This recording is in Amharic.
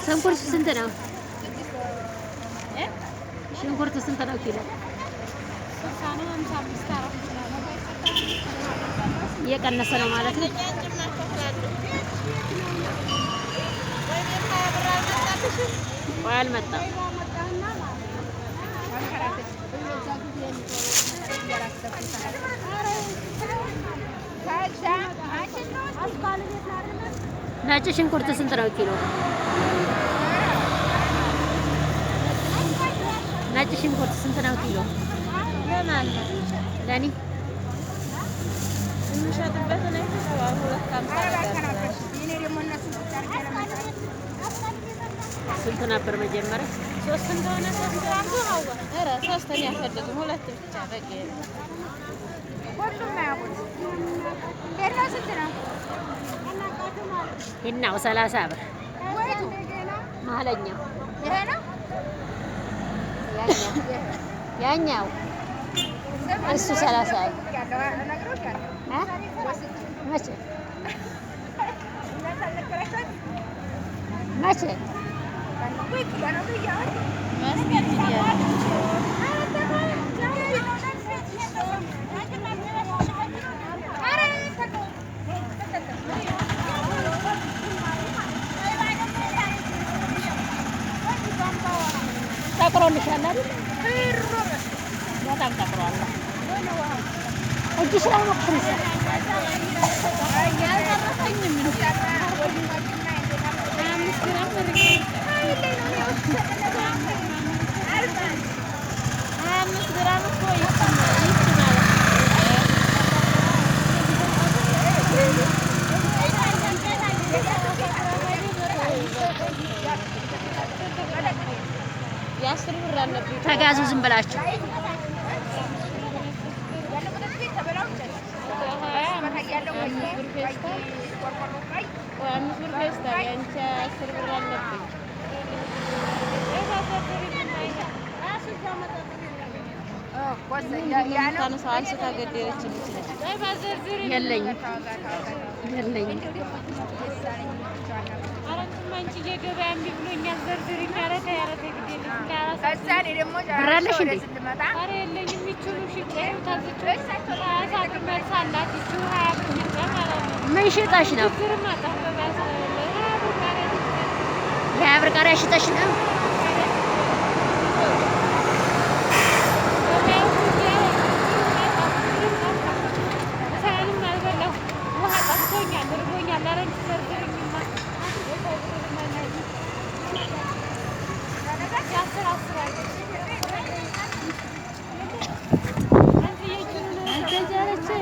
ሽንኩርት ስንት ነው? ሽንኩርት ስንት ነው ኪሎ? እየቀነሰ ነው ማለት ነው። ቆይ አልመጣም። ነጭ ሽንኩርት ስንት ነው ኪሎ? ነጭ ሽንኩርት ስንት ነው ኪሎ? ለኔ ስንት ነበር መጀመሪያ? 3 እንደሆነ 3 ግራም ነው። ኧረ 3 ነው ያፈለጉ 2 ብቻ በቂ ነው። ሁሉም ያውቁት ሄና ስንት ነው? ሄናው 30 ብር። ወይቱ መሀለኛው ይሄ ነው። ያኛው እሱ 30 ብር። መቼ መቼ ጠቁሮልሻል አይደል? በጣም ጠቁሯል። እጅሽ ላይ ሞክሪ። ተጋዙ ዝም ብላችሁ የለኝም ብራለሽ እንዴ? ምን ሽጠሽ ነው? የ20 ብር ቃሪያ ሽጠሽ ነው?